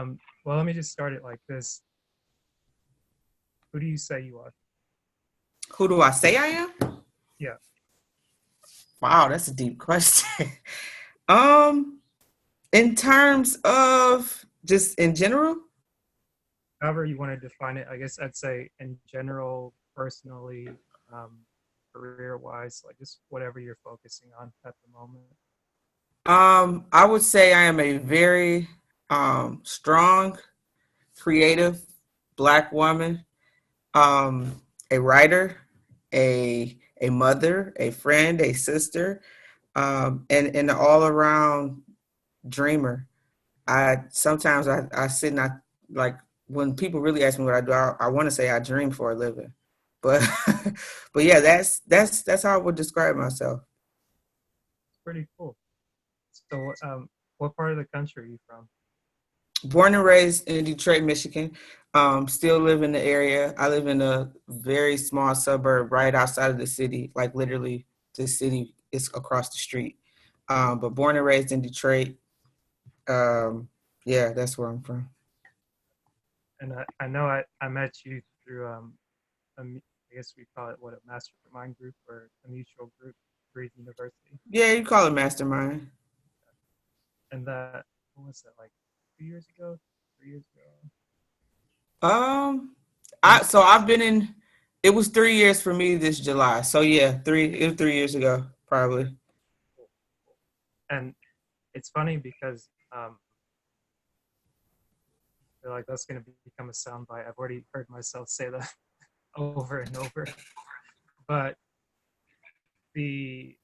Well, let me just start it like this. Who do you say you are? Who do I say I am? Yeah, Wow, that's a deep question. um, in terms of just in general, however you want to define it. I guess I'd say in general, personally, um, career-wise, like just whatever you're focusing on at the moment. I would say I am a very strong, creative Black woman, a writer, a mother, a friend, a sister, and an all around dreamer. I sometimes I sit and I like when people really ask me what I do, I want to say I dream for a living, but but yeah, that's how I would describe myself. It's pretty cool. So, what part of the country are you from? Born and raised in Detroit, Michigan. Still live in the area. I live in a very small suburb right outside of the city, like literally the city is across the street. But born and raised in Detroit. Um, yeah, that's where I'm from. And I know I met you through I guess we call it what a mastermind group or a mutual group, Breathe University, Yeah, you call it mastermind. and that what was that like 2 years ago, 3 years ago? Um, When I've been in. It was 3 years for me this July. So yeah, three. It was 3 years ago, probably. and it's funny because I feel like that's going to become a soundbite. I've already heard myself say that over and over. But the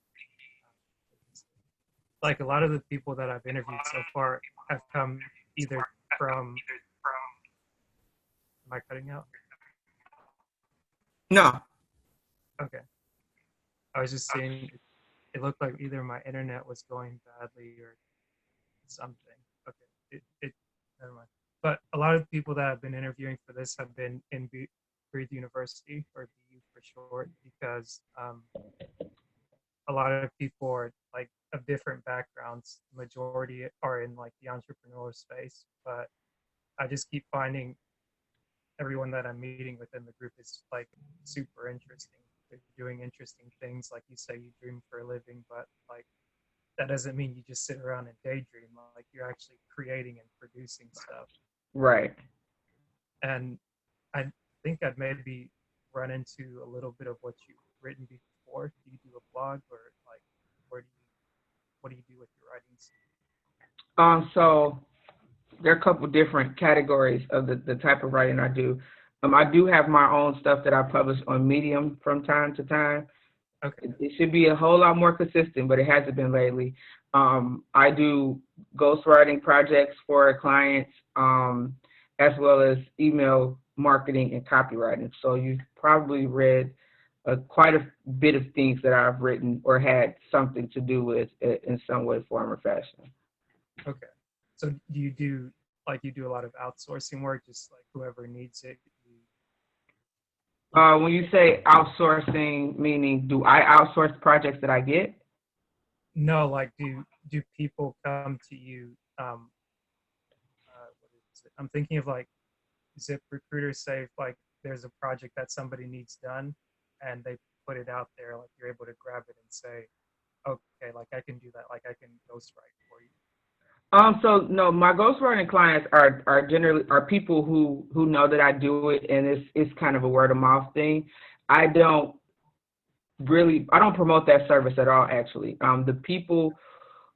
like a lot of the people that I've interviewed so far have come either from. Am I cutting out? No. Okay, I was just saying it looked like either my internet was going badly or something. Okay, it never mind. But a lot of people that I've been interviewing for this have been in Breathe University or BU for short because a lot of people are like of different backgrounds. Majority are in like the entrepreneurial space, but I just keep finding everyone that I'm meeting within the group is like super interesting. They're doing interesting things. Like you say, you dream for a living, but like that doesn't mean you just sit around and daydream. Like you're actually creating and producing stuff. Right. And I think I'd maybe run into a little bit of what you've written before. Do you do a blog or like, or do you, what do you do with your writings? So there are a couple different categories of the type of writing I do. I do have my own stuff that I publish on Medium from time to time. Okay, It should be a whole lot more consistent, but it hasn't been lately. I do ghostwriting projects for clients, as well as email marketing and copywriting. So you've probably read quite a bit of things that I've written or had something to do with in some way, form, or fashion. okay. So do you do like you do a lot of outsourcing work, just like whoever needs it, you When you say outsourcing, meaning do I outsource projects that I get? no, like do people come to you? What is it? I'm thinking of like Zip recruiters say if like there's a project that somebody needs done, and they put it out there, like you're able to grab it and say, okay, like I can do that, like I can ghostwrite for you. So no, my ghostwriting clients are generally are people who know that I do it, and it's kind of a word of mouth thing. I don't I don't promote that service at all. Actually, the people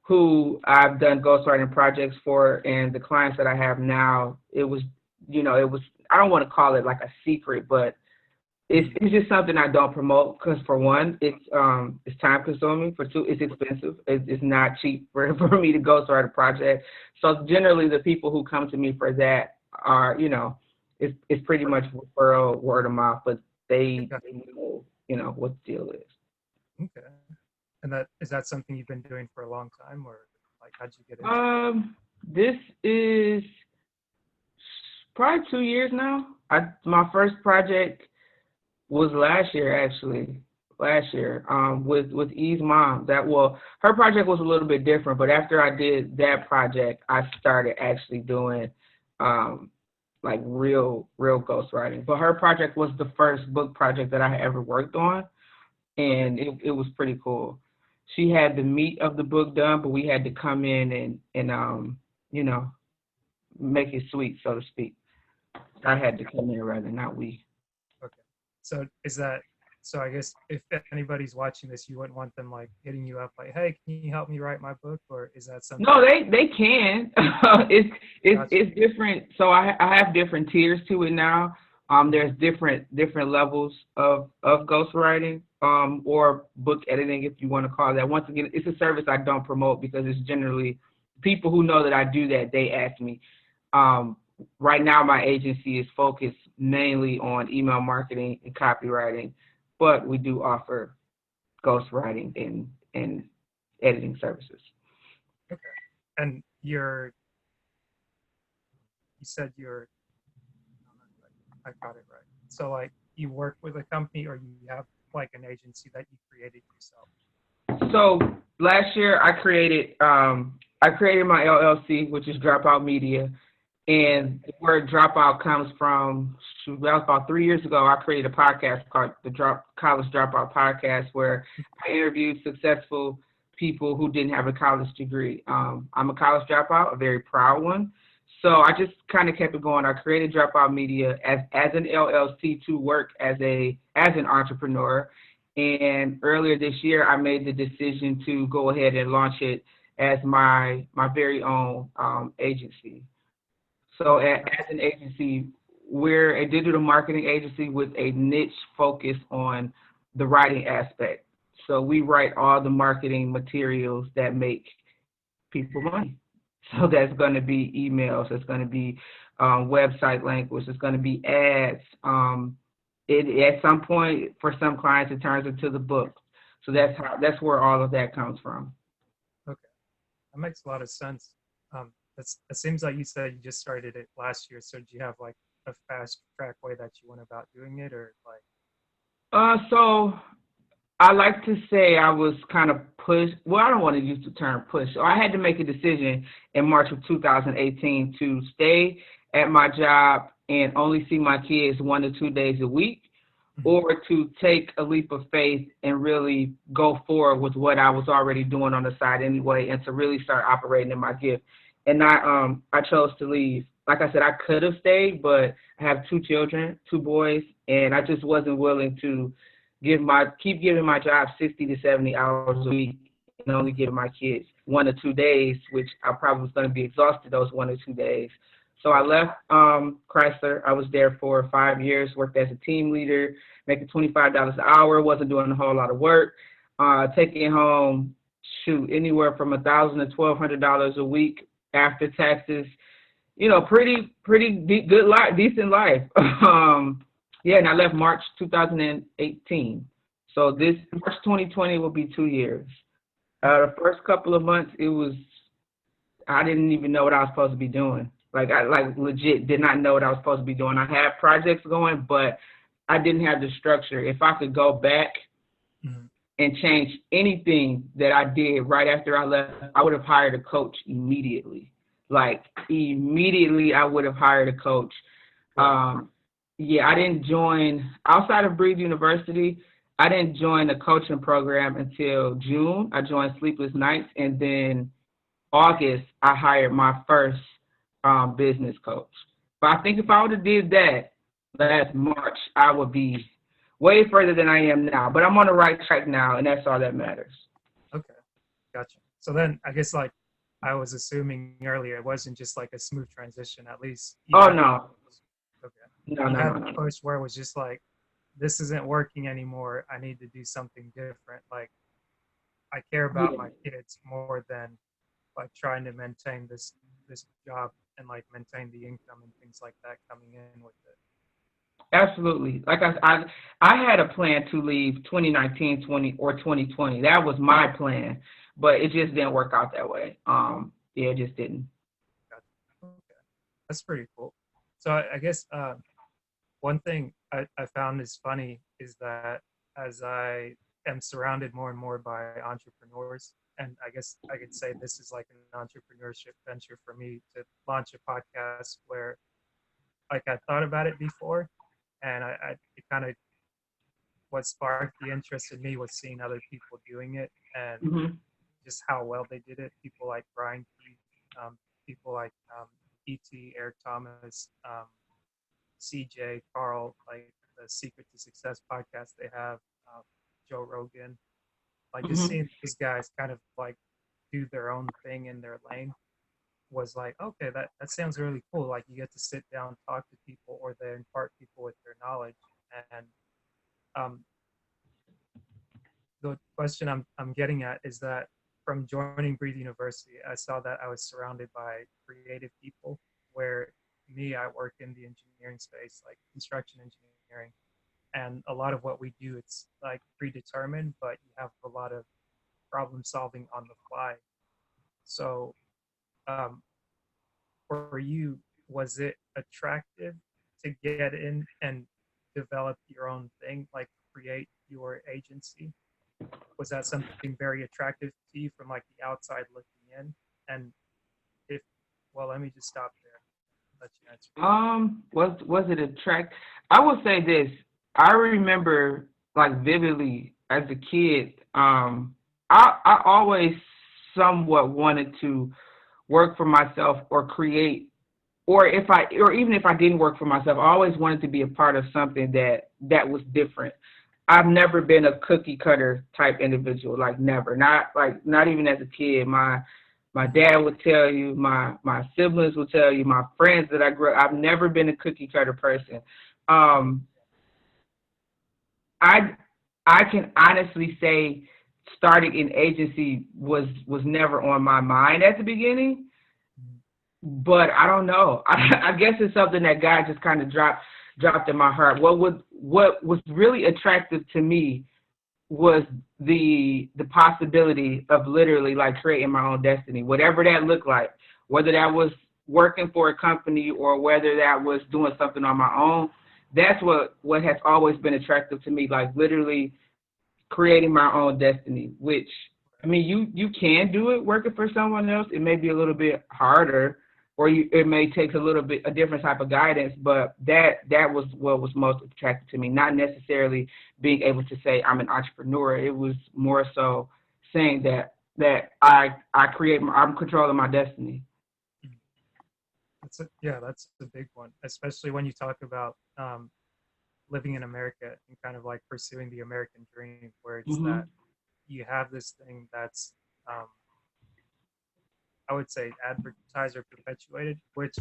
who I've done ghostwriting projects for and the clients that I have now, it was it was I don't want to call it like a secret, but Mm-hmm. it's just something I don't promote because for one, it's time consuming. For two, it's expensive. It's not cheap for, for me to go start a project. So generally, the people who come to me for that are it's pretty much referral word of mouth, but they know what the deal is. Okay, and that is that something you've been doing for a long time, or like how'd you get into it? This is probably 2 years now. My first project was last year actually. Last year, with E's mom. Her project was a little bit different, but after I did that project, I started actually doing like real ghostwriting. But her project was the first book project that I had ever worked on, and it was pretty cool. She had the meat of the book done, but we had to come in and you know, make it sweet, so to speak. I Gotcha. had to come in rather, not we. Okay. So is that so? I guess if anybody's watching this, you wouldn't want them like hitting you up like, "Hey, can you help me write my book?" Or is that No, something? they can. it's Gotcha. it's different. So I have different tiers to it now. There's different levels of ghostwriting or book editing, if you want to call it that. Once again, it's a service I don't promote because it's generally people who know that I do that, they ask me. Um, right now, my agency is focused mainly on email marketing and copywriting, but we do offer ghostwriting and editing services. Okay. And you said I got it right. So like you work with a company or you have like an agency that you created yourself. So last year I created my LLC, which is Dropout Media, Okay. and the word dropout comes from that was about 3 years ago. I created a podcast called the College Dropout Podcast, where I interviewed successful people who didn't have a college degree. I'm a college dropout, a very proud one. So I just kind of kept it going. I created Dropout Media as an LLC to work as an entrepreneur. And earlier this year, I made the decision to go ahead and launch it as my very own agency. So as an agency, we're a digital marketing agency with a niche focus on the writing aspect. So we write all the marketing materials that make people money. So that's going to be emails, it's going to be website language, it's going to be ads. At some point, for some clients, it turns into the book. So that's where all of that comes from. Okay. That makes a lot of sense. It seems like you said you just started it last year. So do you have like a fast track way that you went about doing it, or like? So I like to say I was kind of pushed. Well, I don't want to use the term push. So I had to make a decision in March of 2018 to stay at my job and only see my kids 1 to 2 days a week, Mhm. or to take a leap of faith and really go forward with what I was already doing on the side anyway, and to really start operating in my gift. And I chose to leave. Like I said, I could have stayed, but I have 2 children, 2 boys, and I just wasn't willing to keep giving my job 60 to 70 hours a week and only Mhm. giving my kids 1 to 2 days, which I probably was going to be exhausted those 1 or 2 days. So I Right. left Chrysler. I was there for 5 years, worked as a team leader, making $25 an hour, wasn't doing a whole lot of work, taking home, shoot, anywhere from $1,000 to $1,200 a week after taxes. You know, good life, decent life. Yeah, and I left March 2018. So this March 2020 will be 2 years. Okay. The first couple of months, I didn't even know what I was supposed to be doing. Like I legit did not know what I was supposed to be doing. I had projects going, but I didn't have the structure. If I could go back Mhm. and change anything that I did right after I left, I would have hired a coach immediately. Like immediately, I would have hired a coach. Right. Um, yeah, I didn't join outside of Breathe University. I didn't join the coaching program until June. I joined Sleepless Nights, and then August I hired my first business coach. But I think if I would have did that last March, I would be way further than I am now. But I'm on the right track now, and that's all that matters. Okay. Gotcha. So then I guess like I was assuming earlier, it wasn't just like a smooth transition. At least you Oh had the no, okay. no, You no, had no, the no, no. push where it was just like this isn't working anymore. I need to do something different. Like I care about Yeah, my kids more than like trying to maintain this job and like maintain the income and things like that coming in with it. absolutely. Like I had a plan to leave 2019, 20 or 2020. That was my plan, but it just didn't work out that way. Yeah, it just didn't. Gotcha. Okay, that's pretty cool. So I guess one thing I found is funny is that as I am surrounded more and more by entrepreneurs, and I guess I could say this is like an entrepreneurship venture for me to launch a podcast where like I thought about it before, and I it kind of what sparked the interest in me was seeing other people doing it and Hmm. just how well they did it. People like Brian Keith, people like E.T., Eric Thomas, CJ, Carl, like the Secret to Success podcast they have, um, Joe Rogan, like just Hmm. seeing these guys kind of like do their own thing in their lane was like, okay, that sounds really cool. Like you get to sit down, talk to people, or they impart people with their knowledge. And um, the question I'm getting at is that from joining Breathe University, I saw that I was surrounded by creative people. Where me, I work in the engineering space, like construction engineering, and a lot of what we do, it's like predetermined, but you have a lot of problem solving on the fly. So um, for you, was it attractive to get in and develop your own thing, like create your agency? Was that something very attractive to you from like the outside looking in? And if, well, let me just stop there. Let you answer. Was it a track? I will say this. I remember like vividly as a kid. I always somewhat wanted to work for myself or create, or even if I didn't work for myself, I always wanted to be a part of something that was different. I've never been a cookie cutter type individual, like never. Not even as a kid. My dad would tell you, my siblings would tell you, my friends that I grew up, I've never been a cookie cutter person. Um, I I can honestly say starting an agency was never on my mind at the beginning, but I don't know. I guess it's something that God just kind of dropped in my heart. What was really attractive to me was the possibility of literally like creating my own destiny, whatever that looked like, whether that was working for a company or whether that was doing something on my own. That's what has always been attractive to me, like literally creating my own destiny. Which I mean, you can do it working for someone else. It may be a little bit harder, or it may take a little bit a different type of guidance. But that was what was most attractive to me. Not necessarily being able to say I'm an entrepreneur. It was more so saying that I create I'm controlling my destiny. Yeah, that's the big one, especially when you talk about living in America and kind of like pursuing the American dream, where it's that Hmm. you have this thing that's um, I would say advertised or perpetuated, which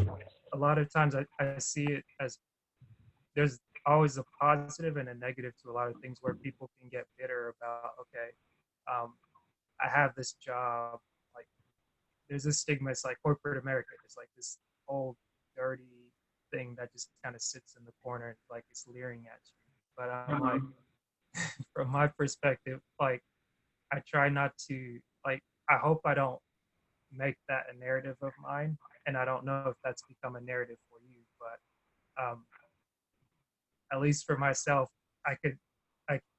a lot of times I see it as there's always a positive and a negative to a lot of things where people can get bitter about, okay, um, I have this job, like there's this stigma, it's like corporate America, it's like this old, dirty thing that just kind of sits in the corner, like it's leering at you. But I'm like, Uh-huh. from my perspective, like I try not to, like, I hope I don't make that a narrative of mine. And I don't know if that's become a narrative for you, but at least for myself, I could,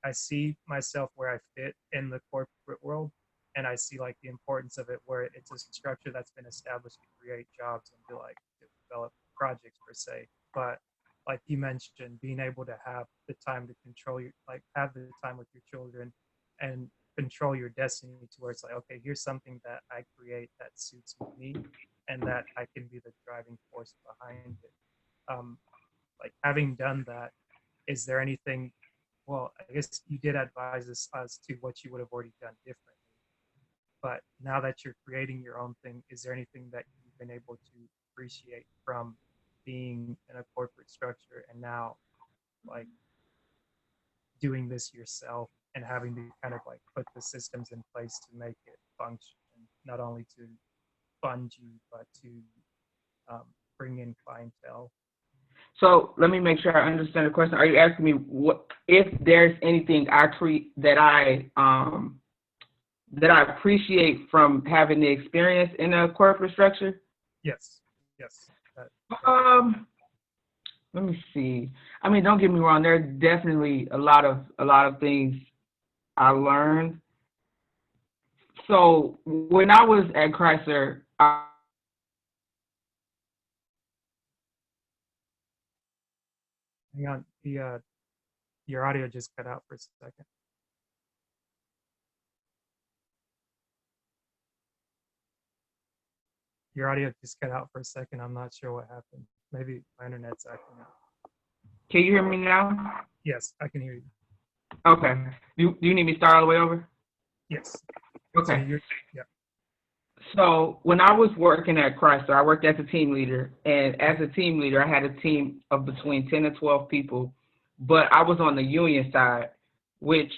I see myself where I fit in the corporate world. And I see like the importance of it where it's a structure that's been established to create jobs and to like to develop projects per se. But like you mentioned, being able to have the time to control your, like have the time with your children and control your destiny to where it's like, okay, here's something that I create that suits me and that I can be the driving force behind it. Um, like having done that, is there anything, well, I guess you did advise us as to what you would have already done differently, but now that you're creating your own thing, is there anything that you've been able to appreciate from being in a corporate structure and now like doing this yourself and having to kind of like put the systems in place to make it function, not only to fund you but to um, bring in clientele? So let me make sure I understand the question. Are you asking me what if there's anything that I appreciate from having the experience in a corporate structure? Yes, yes, that Um, Let me see. I mean, don't get me wrong. There's definitely a lot of things I learned So when I was at Chrysler, Hang on, your audio just cut out for a second. Your audio just cut out for a second. I'm not sure what happened. Maybe my internet's acting out. can you hear me now? Yes, I can hear you. Okay. Do you need me to start all the way over? Yes. So Okay. yeah. So when I was working at Chrysler, I worked as a team leader, and as a team leader, I had a team of between 10 and 12 people, but I was on the union side, which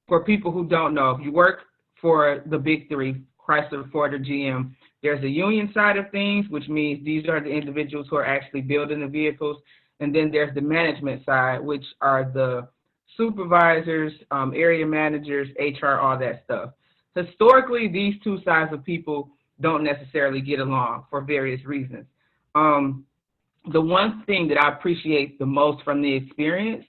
for people who don't know, if you work for the big three, Chrysler, Ford, or GM, there's a union side of things, which means these are the individuals who are actually building the vehicles, and then there's the management side, which are the supervisors, area managers, HR, all that stuff. Historically, these two sides of people don't necessarily get along for various reasons. The one thing that I appreciate the most from the experience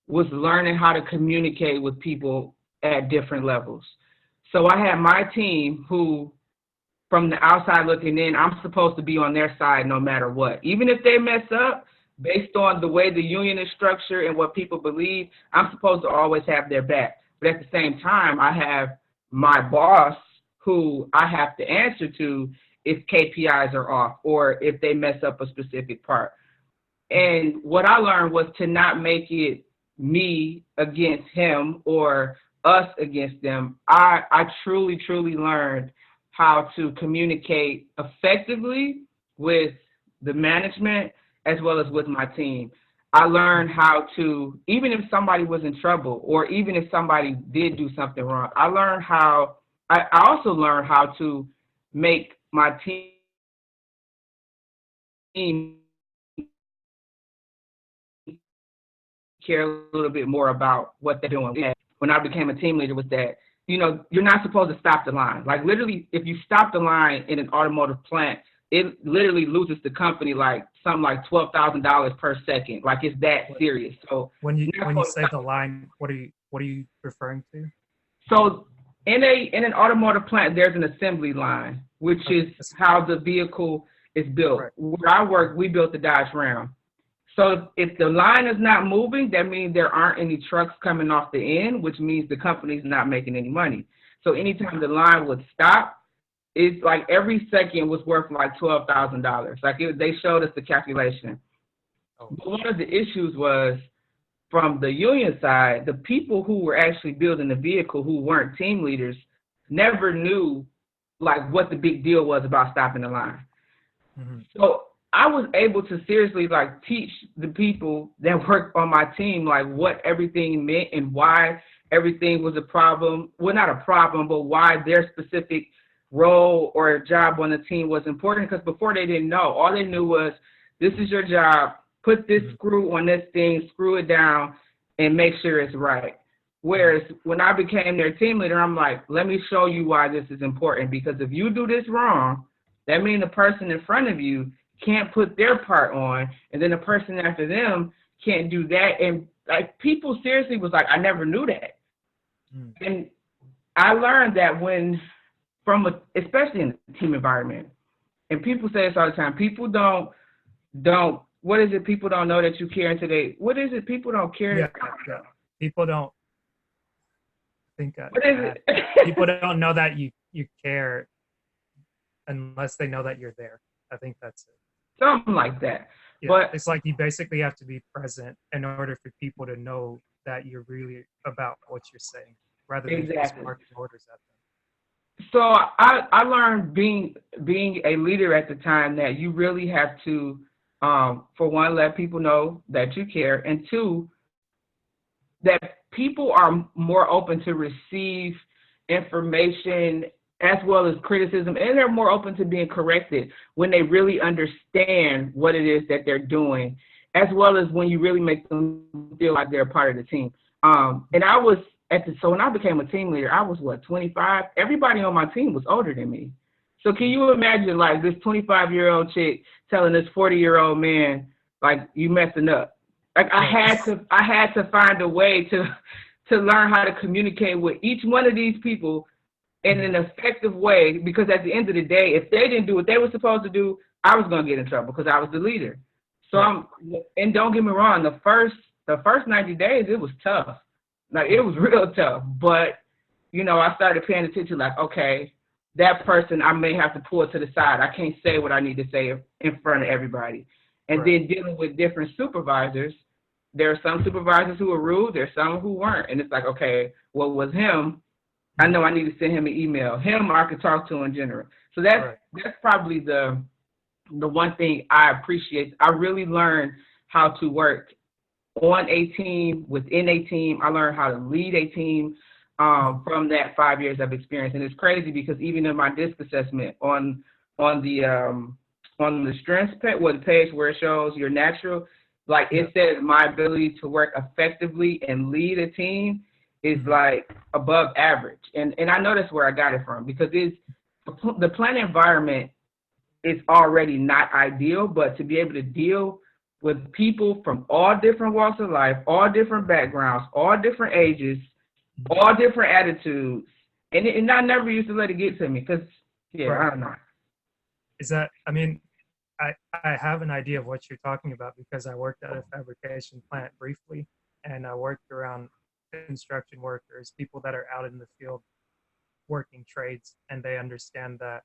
was learning how to communicate with people at different levels. So I had my team who, from the outside looking in, I'm supposed to be on their side no matter what. Even if they mess up, based on the way the union is structured and what people believe, I'm supposed to always have their back. But at the same time, I have my boss who I have to answer to if KPIs are off or if they mess up a specific part. And what I learned was to not make it me against him or us against them. I truly, truly learned how to communicate effectively with the management as well as with my team. I learned how to, even if somebody was in trouble or even if somebody did do something wrong, I also learned how to make my team care a little bit more about what they're doing. When I became a team leader was that, you're not supposed to stop the line. Like literally, if you stop the line in an automotive plant, it literally loses the company like something like $12,000 per second. Like it's that serious. So when you say the line, what are you referring to? So in an automotive plant, there's an assembly line, which is how the vehicle is built. Right. Where I work, we built the Dodge Ram. So if the line is not moving, that means there aren't any trucks coming off the end, which means the company's not making any money. So anytime the line would stop, it's like every second was worth like $12,000. Like they showed us the calculation. But one of the issues was from the union side, the people who were actually building the vehicle who weren't team leaders never knew like what the big deal was about stopping the line. Mm-hmm. So I was able to seriously like teach the people that worked on my team like what everything meant and why everything was a problem. Well, not a problem, but why their specific role or job on the team was important. Because before they didn't know. All they knew was this is your job. Put this screw on this thing, screw it down, and make sure it's right. Whereas when I became their team leader, I'm like, let me show you why this is important. Because if you do this wrong, that means the person in front of you can't put their part on, and then the person after them can't do that. And like people seriously was like, I never knew that. And I learned that especially in the team environment, and people say this all the time, people don't, what is it? People don't know that you care until what is it? People don't care. Yeah. People don't think that. What is it? People don't know that you care unless they know that you're there. I think that's it. Something like that. Yeah, but it's like you basically have to be present in order for people to know that you're really about what you're saying, rather than just barking orders at them. So I learned being a leader at the time that you really have to, for one, let people know that you care, and two, that people are more open to receive information as well as criticism, and they're more open to being corrected when they really understand what it is that they're doing, as well as when you really make them feel like they're a part of the team. And I was so when I became a team leader, I was 25? Everybody on my team was older than me. So can you imagine like this 25-year-old chick telling this 40-year-old man, like, you messing up? Like I had to find a way to learn how to communicate with each one of these people in an effective way, because at the end of the day, if they didn't do what they were supposed to do, I was going to get in trouble because I was the leader. So and don't get me wrong, the first 90 days, it was tough. Like, it was real tough. But, you know, I started paying attention, like, okay, that person I may have to pull to the side. I can't say what I need to say in front of everybody. And then dealing with different supervisors, there are some supervisors who are rude, there's some who weren't. And it's like, okay, well, with him, I know I need to send him an email. Him I could talk to in general. So that's probably the one thing I appreciate. I really learned how to work on a team, within a team. I learned how to lead a team from that 5 years of experience. And it's crazy because even in my DISC assessment on the strengths page, the page where it shows your natural, like it says my ability to work effectively and lead a team is like above average. And I know that's where I got it from, because the plant environment is already not ideal, but to be able to deal with people from all different walks of life, all different backgrounds, all different ages, all different attitudes, and I never used to let it get to me because, I don't know. Is that, I mean, I have an idea of what you're talking about because I worked at a fabrication plant briefly, and I worked around construction workers, people that are out in the field working trades, and they understand that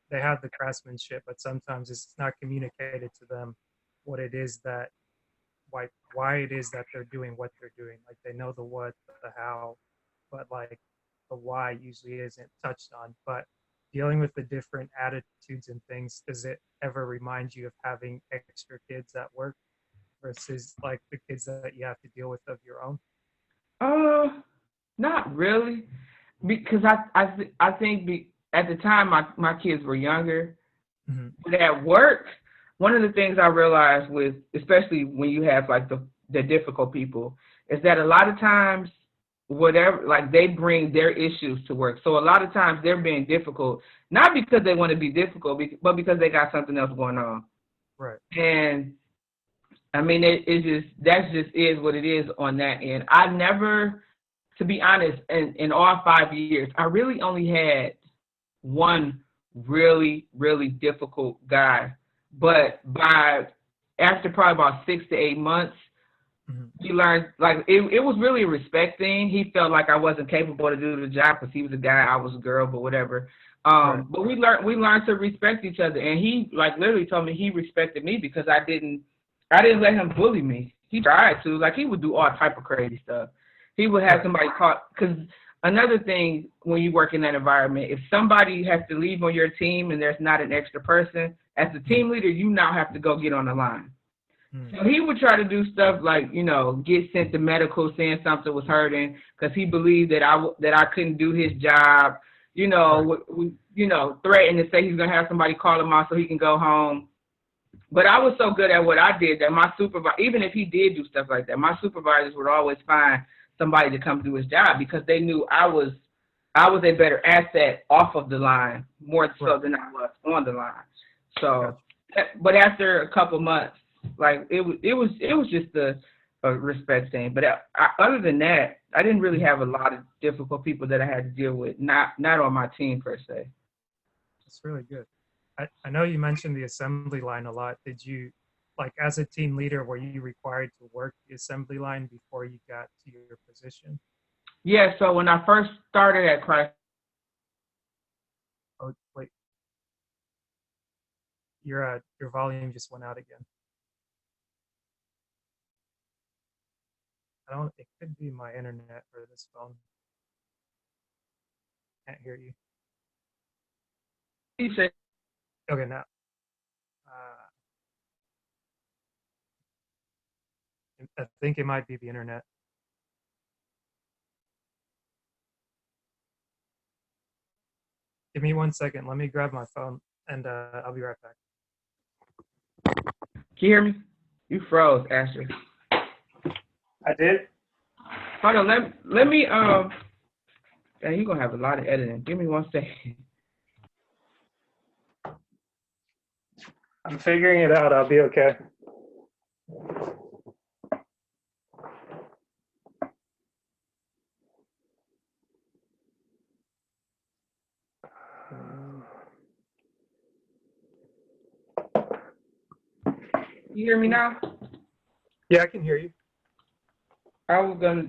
they have the craftsmanship, but sometimes it's not communicated to them what it is that, why it is that they're doing what they're doing. Like, they know the what, the how, but like the why usually isn't touched on. But dealing with the different attitudes and things, does it ever remind you of having extra kids at work versus like the kids that you have to deal with of your own? Not really, because I think at the time my kids were younger. But at work, one of the things I realized with, especially when you have like the difficult people, is that a lot of times, whatever, like, they bring their issues to work. So a lot of times they're being difficult, not because they want to be difficult, but because they got something else going on. Right. And I mean, that just is what it is on that end. I never, to be honest, in all 5 years, I really only had one really, really difficult guy. But after probably about 6 to 8 months, he learned, like, it was really a respect thing. He felt like I wasn't capable to do the job because he was a guy, I was a girl, but whatever. But we learned to respect each other, and he, like, literally told me he respected me because I didn't let him bully me. He tried to, like, he would do all type of crazy stuff. He would have somebody caught, because another thing when you work in that environment, if somebody has to leave on your team and there's not an extra person, as the team leader, you now have to go get on the line. So he would try to do stuff like, you know, get sent to medical saying something was hurting because he believed that I couldn't do his job, you know, threaten to say he's going to have somebody call him out so he can go home. But I was so good at what I did that my supervisor, even if he did do stuff like that, my supervisors would always find somebody to come do his job because they knew I was a better asset off of the line more so than I was on the line. So, but after a couple months, like, it was just a respect thing. But other than that, I didn't really have a lot of difficult people that I had to deal with, not on my team per se. That's really good. I know you mentioned the assembly line a lot. Did you, like, as a team leader, were you required to work the assembly line before you got to your position? Yeah, so when I first started at Christ. Oh, wait. Your volume just went out again. It could be my internet or this phone. Can't hear you. You said, okay, now. I think it might be the internet. Give me 1 second. Let me grab my phone, and I'll be right back. Can you hear me? You froze, Asher. I did? Hold on, let me, yeah, you're going to have a lot of editing. Give me 1 second. I'm figuring it out. I'll be okay. you hear me now? Yeah, I can hear you. I was gonna.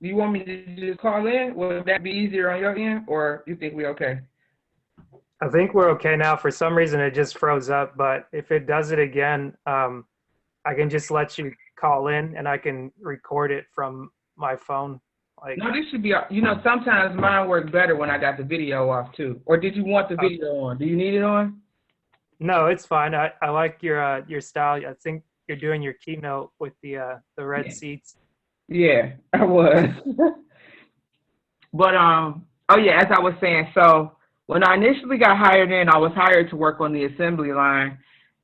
Do you want me to just call in? Would that be easier on your end, or you think we okay? I think we're okay now. For some reason, it just froze up, but if it does it again, I can just let you call in and I can record it from my phone. Like, No, this should be. You know, sometimes mine work better when I got the video off too. Or did you want the uh, video on? Do you need it on? no, it's fine. I like your style. I think you're doing your keynote with the red Yeah. seats. Yeah, I was. But oh yeah, as I was saying, so when I initially got hired in, I was hired to work on the assembly line,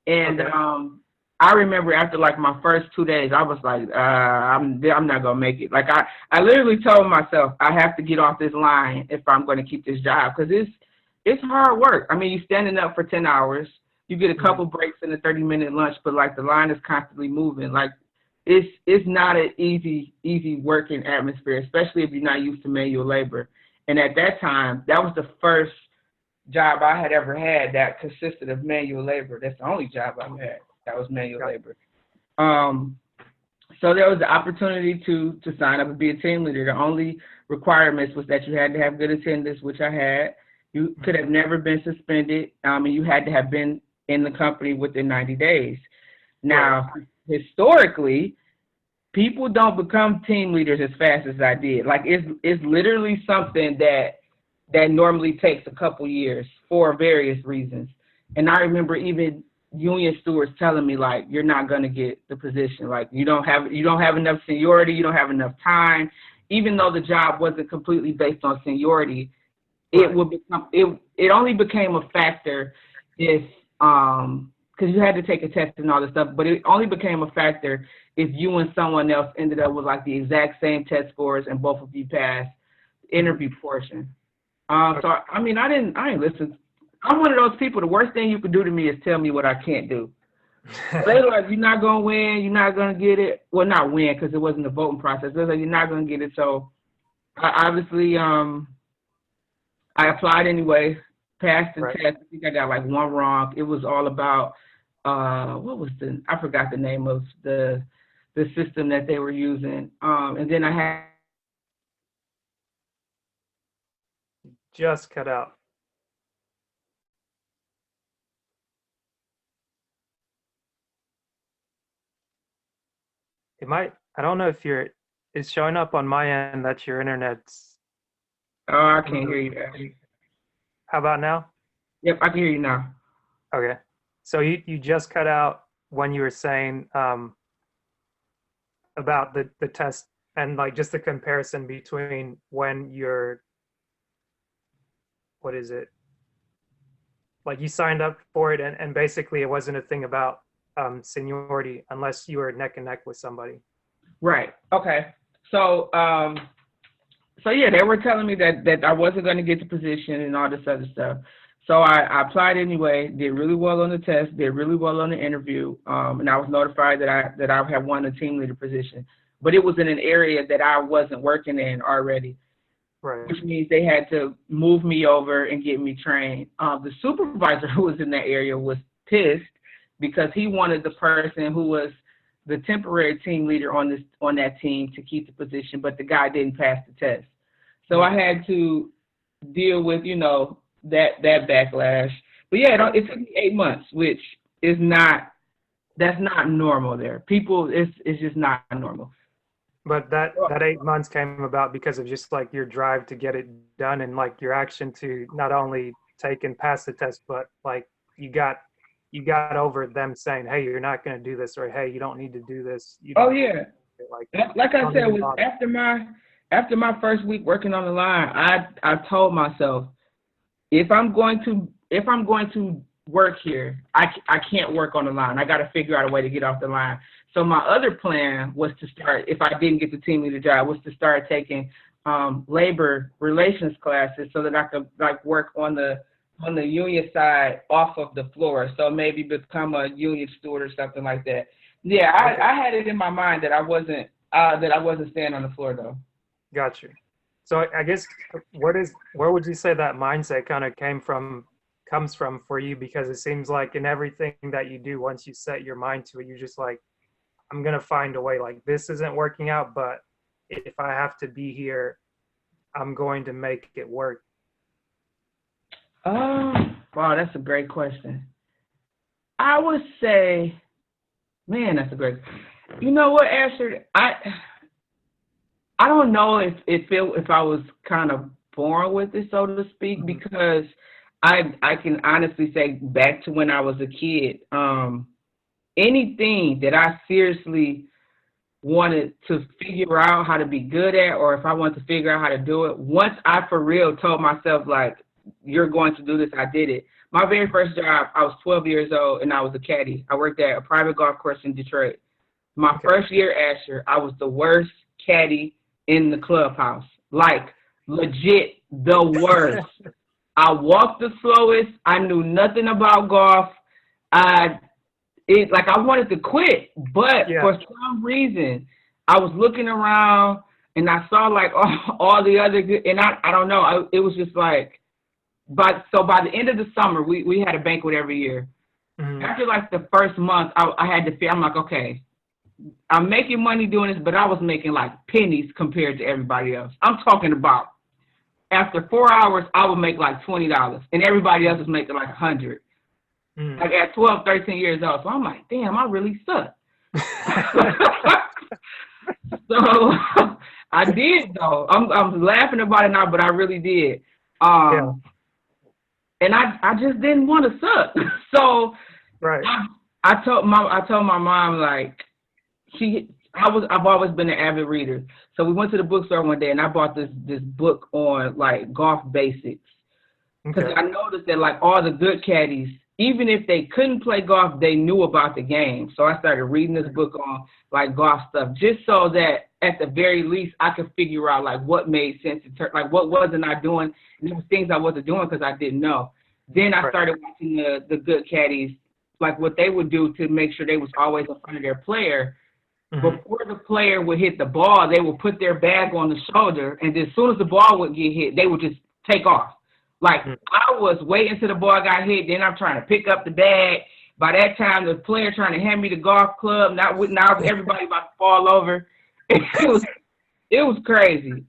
and Okay. I remember after like my first 2 days, I was like, I'm not gonna make it. Like I literally told myself I have to get off this line if I'm gonna keep this job because it's hard work. I mean, you're standing up for 10 hours, you get a Mhm. couple breaks and a 30-minute lunch, but like the line is constantly moving. Like it's not an easy working atmosphere, especially if you're not used to manual labor. And at that time, that was the first job I had ever had that consisted of manual labor. That's the only job I've had that was manual Got labor. Um, so there was the opportunity to sign up and be a team leader. The only requirements was that you had to have good attendance, which I had. You could have never been suspended, and you had to have been in the company within 90 days. Right. Now, historically, people don't become team leaders as fast as I did. Like it's literally something that normally takes a couple years for various reasons. And I remember even union stewards telling me like, you're not gonna get the position. Like you don't have enough seniority, you don't have enough time. Even though the job wasn't completely based on seniority, it Right. would become it only became a factor if because you had to take a test and all this stuff, but it only became a factor if you and someone else ended up with like the exact same test scores and both of you passed the Mhm. interview portion. Okay. So I mean I didn't listen. I'm one of those people, the worst thing you could do to me is tell me what I can't do. They were like, you're not gonna win, you're not gonna get it. Well, not win because it wasn't a voting process. They were like, you're not gonna get it. So I obviously I applied anyway, passed the Right. test. I think I got like one wrong. It was all about what was I forgot the name of the system that they were using. And then I had Just cut out. It might. I don't know if you're. It's showing up on my end that your internet's I in can't the. hear you there. How about now? Yep, I can hear you now. Okay. So you just cut out when you were saying about the test and like just the comparison between when you're what is it like you signed up for it and basically it wasn't a thing about seniority unless you were neck and neck with somebody. Right. Okay. So so yeah, they were telling me that I wasn't going to get the position and all this other stuff. So I applied anyway. Did really well on the test. Did really well on the interview. And I was notified that I had won a team leader position. But it was in an area that I wasn't working in already, Right. which means they had to move me over and get me trained. The supervisor who was in that area was pissed because he wanted the person who was the temporary team leader on that team to keep the position, but the guy didn't pass the test. So I had to deal with that backlash. But yeah, Right. it took me 8 months, which is not that's not normal there. People, it's just not normal. But that 8 months came about because of just like your drive to get it done and like your action to not only take and pass the test, but like you got you got over them saying, "Hey, you're not going to do this," or "Hey, you don't need to do this. You Oh don't yeah, like like I don't said, even was bother." after my first week working on the line, I told myself if I'm going to work here, I can't work on the line. I got to figure out a way to get off the line. So my other plan was to start, if I didn't get the team leader job, was to start taking labor relations classes so that I could like work on the union side off of the floor. So maybe become a union steward or something like that. Yeah, Okay, I had it in my mind that I wasn't staying on the floor though. got you. So I guess where would you say that mindset kind of came from comes from for you, because it seems like in everything that you do, once you set your mind to it, you're just like, I'm gonna find a way. Like, this isn't working out, but if I have to be here, I'm going to make it work. Wow, that's a great question. I would say, man, that's a great. You know what, Asher? I don't know if I was kind of born with it, so to speak, because I can honestly say back to when I was a kid, anything that I seriously wanted to figure out how to be good at, or if I wanted to figure out how to do it, once I for real told myself, like, you're going to do this, I did it. My very first job, I was 12 years old, and I was a caddy. I worked at a private golf course in Detroit. My first year, Asher, I was the worst caddy in the clubhouse. Like, legit the worst. I walked the slowest. I knew nothing about golf. I wanted to quit, but for some reason, I was looking around and I saw like all the other good, and I don't know. It was just like, by the end of the summer, we had a banquet every year. After like the first month, I had to feel, I'm like, okay, I'm making money doing this, but I was making like pennies compared to everybody else. I'm talking about after 4 hours, I would make like $20, and everybody else was making like 100. Like at 12, 13 years old. So I'm like, damn, I really suck. So I did though. I'm laughing about it now, but I really did. And I just didn't want to suck. So I told my mom, like, I've always been an avid reader. So we went to the bookstore one day and I bought this book on like golf basics. Because I noticed that like all the good caddies, even if they couldn't play golf, they knew about the game. So I started reading this book on like golf stuff, just so that at the very least I could figure out like what made sense, like what wasn't I doing, and there was things I wasn't doing because I didn't know. Then I started watching the good caddies, like what they would do to make sure they was always in front of their player. Before the player would hit the ball, they would put their bag on the shoulder, and as soon as the ball would get hit, they would just take off. Like, I was waiting till the ball got hit, then I'm trying to pick up the bag. By that time, the player trying to hand me the golf club, now everybody about to fall over. It was crazy.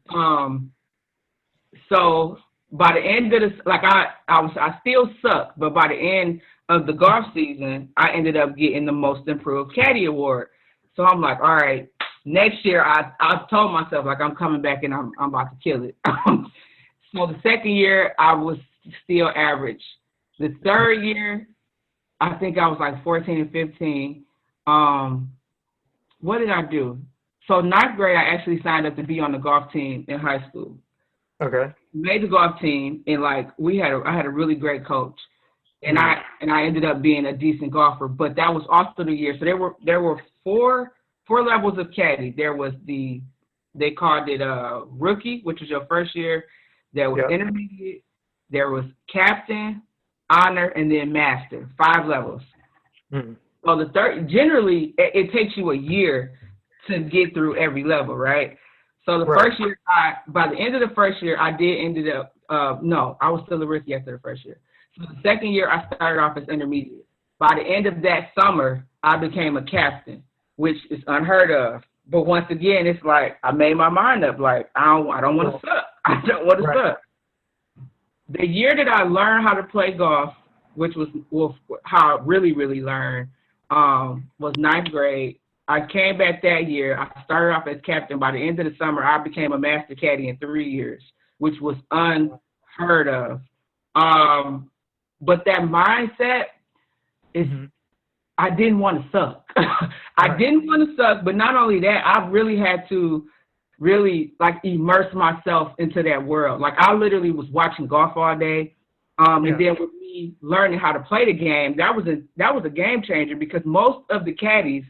So by the end of this, like I still suck, but by the end of the golf season, I ended up getting the Most Improved Caddy Award. So I'm like, all right, next year I told myself, like, I'm coming back and I'm about to kill it. So the second year, I was still average. The third year, I think I was like 14 and 15. What did I do? So ninth grade, I actually signed up to be on the golf team in high school. Okay. Made the golf team, and like I had a really great coach, and I ended up being a decent golfer. But that was also the year. So there were four levels of caddy. There was they called it rookie, which was your first year. There was intermediate, there was captain, honor, and then master. 5 levels. So the third, generally, it takes you a year to get through every level, right? So the first year, by the end of the first year, I ended up, no, I was still a rookie after the first year. So the second year, I started off as intermediate. By the end of that summer, I became a captain, which is unheard of. But once again, it's like I made my mind up, like, I don't want to suck. I don't want to suck. The year that I learned how to play golf, which was how I really, really learned, was ninth grade. I came back that year. I started off as captain. By the end of the summer, I became a master caddy in 3 years, which was unheard of. But that mindset is, I didn't want to suck. I didn't want to suck, but not only that, I really had to like immerse myself into that world. Like, I literally was watching golf all day. And then with me learning how to play the game, that was a game changer, because most of the caddies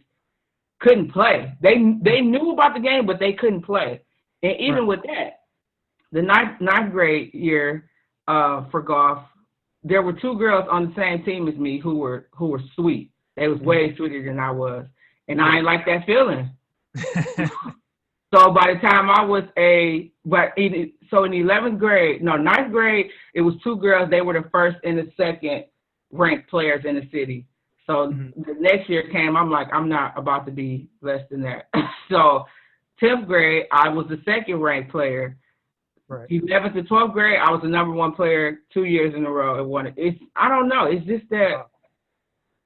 couldn't play. They knew about the game, but they couldn't play. And even with that, the ninth grade year for golf, there were 2 girls on the same team as me who were sweet. They was way sweeter than I was, and I ain't like that feeling. So by the time I was so in 11th grade, no, ninth grade, it was two girls. They were the first and the second ranked players in the city. So Mhm. the next year came, I'm like, I'm not about to be less than that. So 10th grade, I was the second ranked player. Right. 11th to 12th grade, I was the number one player 2 years in a row. I don't know. It's just that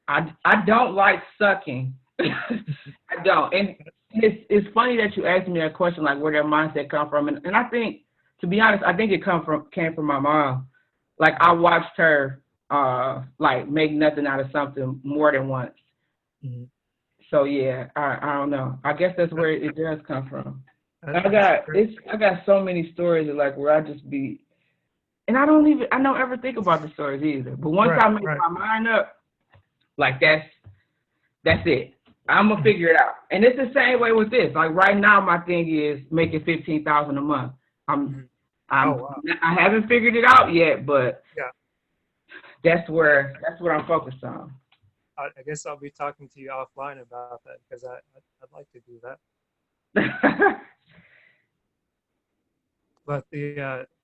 Wow. I don't like sucking. I don't. And it's funny that you asked me that question, like where their mindset come from. And I think, to be honest, I think it came from my mom. Like I watched her like make nothing out of something more than once. Mhm. So yeah, I don't know. I guess that's where it does come from. That's great. I got so many stories of like where I just be, and I don't ever think about the stories either. But once Right. I make Right. my mind up, like that's it. I'm gonna Mhm. figure it out. And it's the same way with this. Like right now, my thing is making 15,000 a month. I'm Mhm. Oh I'm wow. I haven't figured it out yet, but Yeah. that's what I'm focused on. I guess I'll be talking to you offline about that because I'd like to do that. But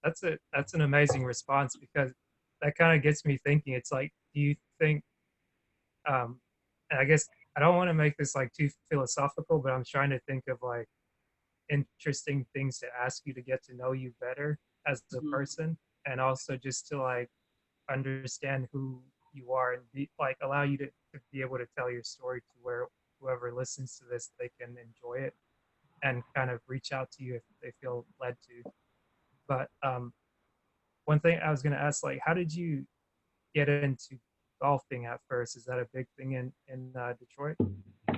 that's an amazing response because that kind of gets me thinking. It's like, do you think and I guess I don't want to make this like too philosophical, but I'm trying to think of like interesting things to ask you to get to know you better as a person, and also just to like understand who you are and be like allow you to be able to tell your story to where whoever listens to this they can enjoy it and kind of reach out to you if they feel led to. But one thing I was going to ask, like, how did you get into golfing at first? Is that a big thing in Detroit?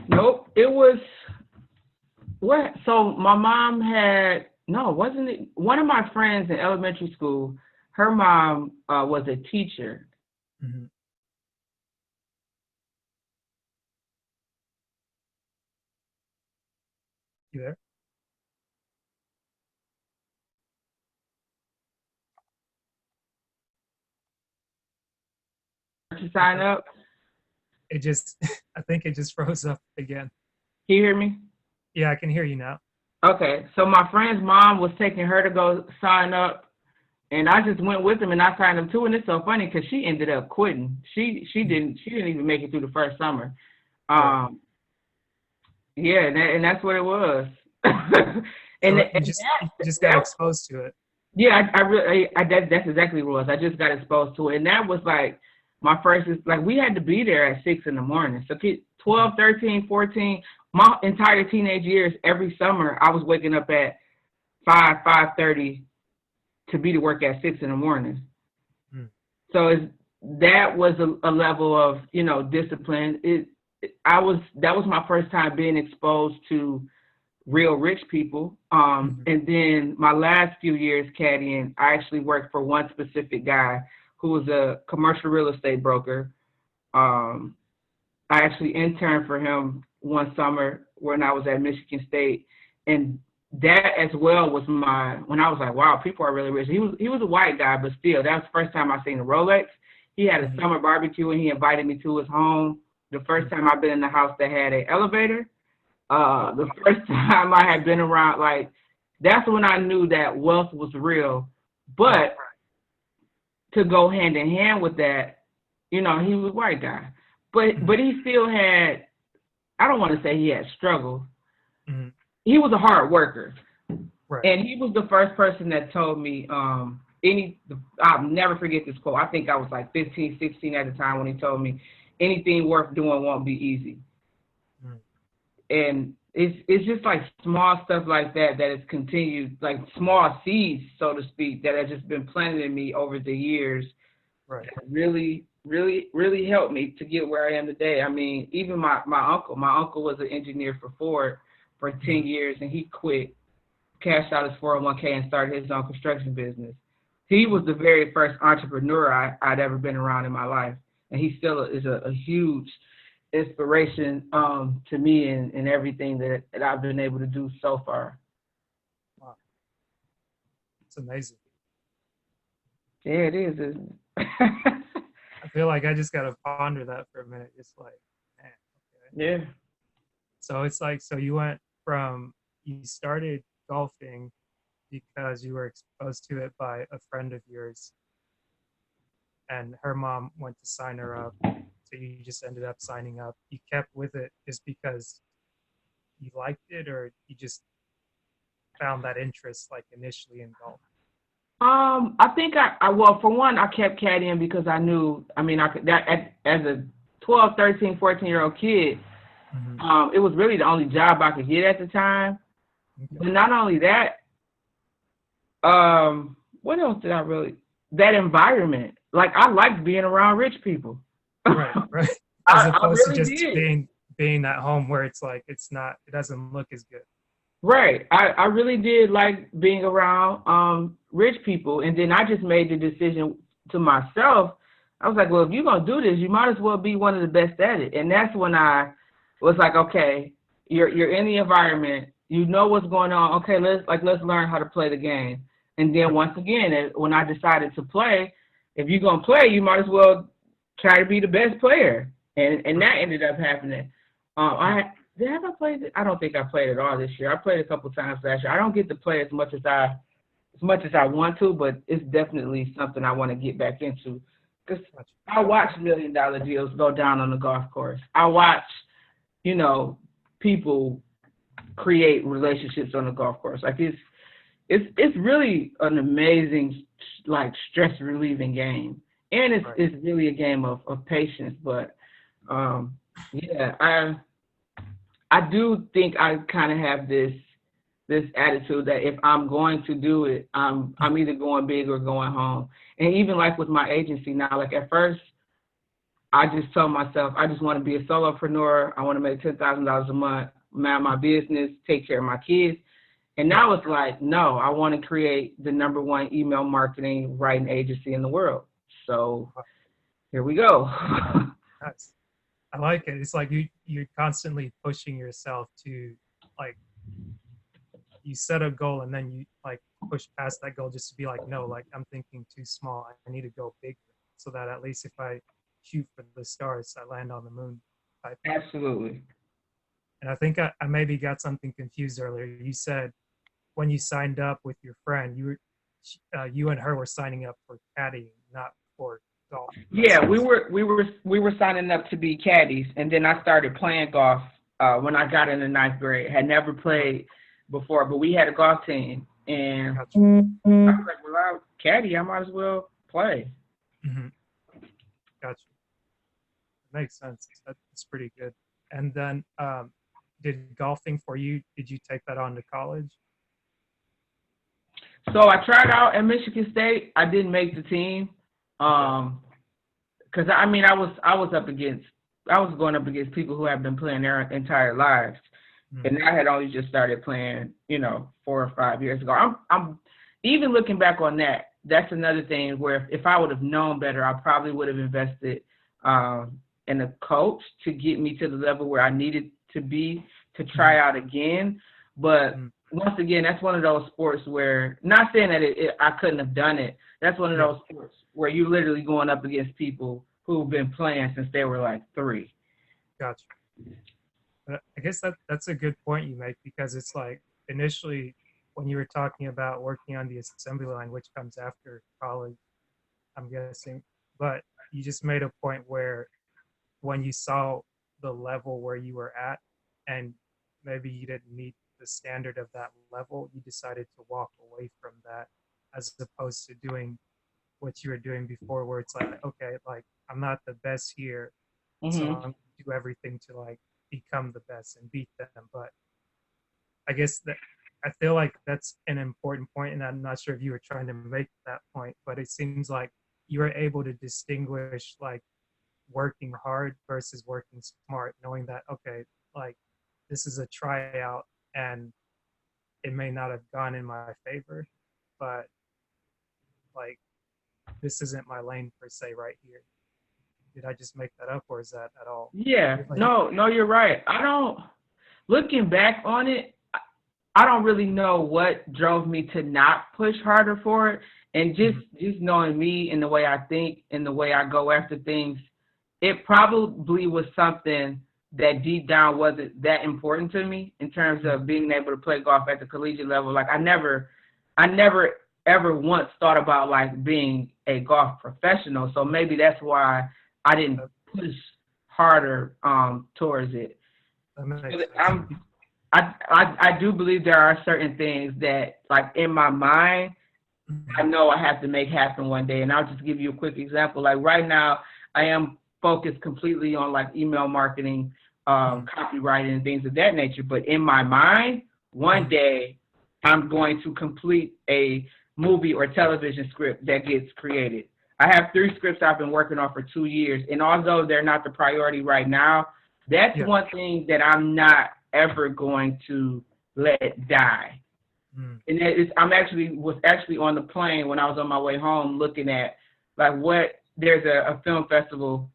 Nope. It was what? So my mom had no, wasn't it? One of my friends in elementary school, her mom was a teacher. Mm-hmm. You there? To You sign broke. up. It just, I think it just froze up again. Can you hear me? Yeah, I can hear you now. Okay. So my friend's mom was taking her to go sign up, and I just went with him and I signed up too. And it's so funny because she ended up quitting. Mm. She didn't even make it through the first summer. Right. Um, yeah, and that's what it was. and, So and you that, just got that exposed to it. yeah, I really that's exactly what it was. I just got exposed to it, and that was like my first. Like we had to be there at 6 in the morning. So 12, Mhm. 13, 14, my entire teenage years, every summer I was waking up at 5:30 to be to work at 6 in the morning. Mm. So that was a level of discipline. That was my first time being exposed to real rich people. Mhm. And then my last few years caddying, I actually worked for one specific guy who was a commercial real estate broker. Um, I actually interned for him one summer when I was at Michigan State, and that as well was when I was like, wow, people are really rich. He was a white guy, but still, that was the first time I seen a Rolex. He had a Mhm. summer barbecue and he invited me to his home. The first Mhm. time I've been in the house that had an elevator. Oh The wow. first time I had been around, like, that's when I knew that wealth was real. Right. But to go hand in hand with that, he was a white guy. Mhm. But he still had, I don't want to say he had struggled. Mhm. He was a hard worker. Right. And he was the first person that told me, I'll never forget this quote. I think I was like 15, 16 at the time when he told me, anything worth doing won't be easy. Mhm. And it's just like small stuff like that has continued, like small seeds, so to speak, that have just been planted in me over the years Right. that really, really, really helped me to get where I am today. I mean, even my uncle was an engineer for Ford for 10 Mhm. years, and he quit, cashed out his 401k, and started his own construction business. He was the very first entrepreneur I'd ever been around in my life, and he still is a huge inspiration to me and everything that I've been able to do so far. Wow. It's amazing. Yeah, it is, isn't it? I feel like I just gotta ponder that for a minute. Just like, man, okay. Yeah. So it's like, so you went from you started golfing because you were exposed to it by a friend of yours, and her mom went to sign her up. So you just ended up signing up. You kept with it just because you liked it, or you just found that interest like initially in golf? I think well, for one, I kept caddying because I knew, I mean, I could, as a 12, 13, 14-year-old kid, Mm-hmm. it was really the only job I could get at the time. Okay. But not only that, what else did I really, that environment. Like, I liked being around rich people. Right, right. As I opposed to really just did. being at home where it's like it doesn't look as good. Right. I really did like being around rich people. And then I just made the decision to myself. I was like, well, if you're gonna do this, you might as well be one of the best at it. And that's when I was like, okay, you're in the environment, you know what's going on. Okay, let's learn how to play the game. And then once again, when I decided to play, if you're gonna play, you might as well try to be the best player. And that ended up happening. Have I played it? I don't think I played it all this year. I played a couple times last year. I don't get to play as much as I want to, but it's definitely something I want to get back into. Because I watch $1 million deals go down on the golf course. I watch, people create relationships on the golf course. Like it's really an amazing, like, stress relieving game, and it's really a game of patience. But yeah, I do think I kind of have this attitude that if I'm going to do it, I'm either going big or going home. And even like with my agency now, like at first, I just told myself I just want to be a solopreneur. I want to make $10,000 a month, man my business, take care of my kids. And now it's like, no, I want to create the #1 email marketing writing agency in the world. So here we go. Nice. I like it. It's like you're constantly pushing yourself to, like, you set a goal and then you like push past that goal just to be like, no, like I'm thinking too small. I need to go bigger so that at least if I shoot for the stars, I land on the moon type. Absolutely. And I think I maybe got something confused earlier. You said when you signed up with your friend, you and her were signing up for caddying, not for golf. Yeah, we were signing up to be caddies, and then I started playing golf when I got in the 9th grade. Had never played before, but we had a golf team, and Gotcha. I was like, well, I'm caddy, I might as well play. Mm-hmm. Gotcha. Makes sense. That's pretty good. And then, did golfing for you? Did you take that on to college? So I tried out at Michigan State. I didn't make the team. Because I mean, I was going up against people who have been playing their entire lives, and I had only just started playing, 4 or 5 years ago. I'm even looking back on that. That's another thing where if I would have known better, I probably would have invested in a coach to get me to the level where I needed to be to try out again. But once again, that's one of those sports where, not saying that I couldn't have done it. That's one of those sports where you're literally going up against people who've been playing since they were like 3. Gotcha. But I guess that's a good point you make, because it's like initially when you were talking about working on the assembly line, which comes after college, I'm guessing, but you just made a point where when you saw the level where you were at and maybe you didn't meet the standard of that level, you decided to walk away from that as opposed to doing what you were doing before, where it's like, okay, like I'm not the best here, so I'm going to do everything to like become the best and beat them. But I guess that I feel like that's an important point, and I'm not sure if you were trying to make that point, but it seems like you were able to distinguish like working hard versus working smart, knowing that, okay, like this is a tryout and it may not have gone in my favor, but like this isn't my lane per se right here. Did I just make that up, or is that at all? Yeah, no, you're right. Looking back on it, I don't really know what drove me to not push harder for it. And just knowing me and the way I think and the way I go after things, it probably was something that deep down wasn't that important to me in terms of being able to play golf at the collegiate level. Like I never ever once thought about like being a golf professional. So maybe that's why I didn't push harder towards it. That makes sense. I do believe there are certain things that like in my mind I know I have to make happen one day. And I'll just give you a quick example. Like right now, I am focused completely on like email marketing, copywriting, and things of that nature. But in my mind, one day I'm going to complete a movie or television script that gets created. I have 3 scripts I've been working on for 2 years. And although they're not the priority right now, that's one thing that I'm not ever going to let die. And was actually on the plane when I was on my way home looking at like there's a film festival,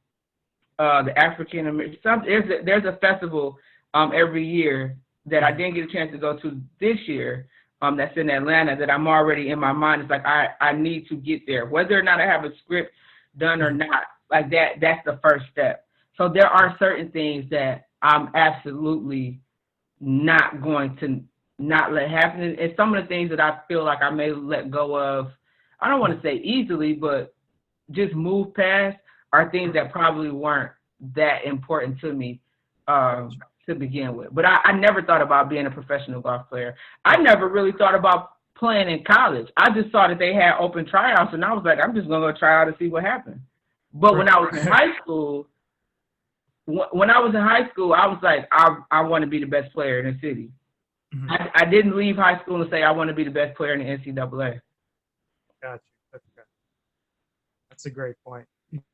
the African American, there's a festival every year that I didn't get a chance to go to this year, that's in Atlanta, that I'm already in my mind. It's like I need to get there, whether or not I have a script done or not. Like that's the first step. So there are certain things that I'm absolutely not going to not let happen. And some of the things that I feel like I may let go of, I don't want to say easily, but just move past, are things that probably weren't that important to me to begin with. But I never thought about being a professional golf player. I never really thought about playing in college. I just saw that they had open tryouts, and I was like, I'm just going to go try out and see what happened. But when I was in high school, I was like, I want to be the best player in the city. I didn't leave high school and say I want to be the best player in the NCAA. Gotcha. Okay. That's a great point.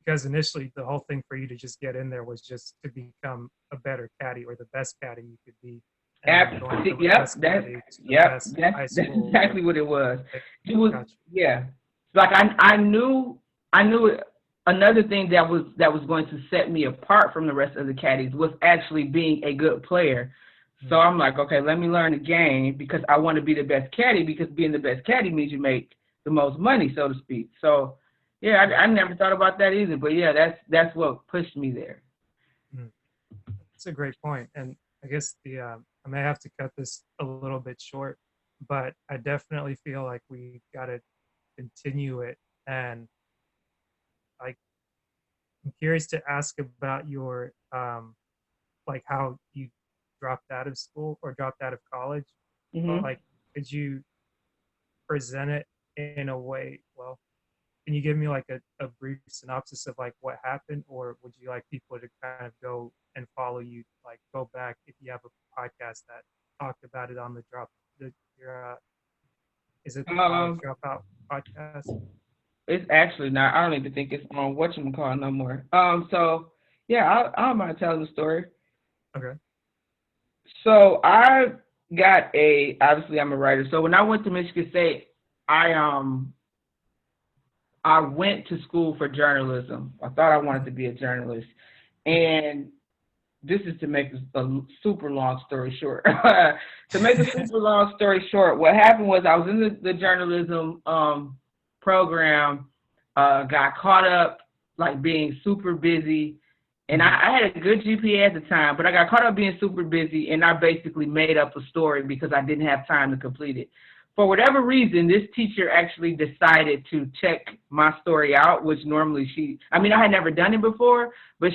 Because initially the whole thing for you to just get in there was just to become a better caddy or the best caddy you could be. That's exactly what it was. It was like I knew another thing that was going to set me apart from the rest of the caddies was actually being a good player. So I'm like, okay, let me learn the game because I want to be the best caddy, because being the best caddy means you make the most money, so to speak. So, yeah, I never thought about that either. But, yeah, that's what pushed me there. That's a great point. And I guess I may have to cut this a little bit short, but I definitely feel like we got to continue it. And like, I'm curious to ask about your, like how you dropped out of school or dropped out of college. Like, could you present it in a way? Well, can you give me like a brief synopsis of like what happened, or would you like people to kind of go and follow you, like go back if you have a podcast that talked about it on the is it the Dropout podcast? It's actually not. I don't even think it's on whatchamacallit no more. So yeah, I don't mind telling the story. Okay. So I got obviously I'm a writer. So when I went to Michigan State, I went to school for journalism. I thought I wanted to be a journalist. And this is to make a super long story short. To make a super long story short, what happened was I was in the journalism program, got caught up like being super busy. And I had a good GPA at the time, but I got caught up being super busy, and I basically made up a story because I didn't have time to complete it. For whatever reason, this teacher actually decided to check my story out, which normally I had never done it before, but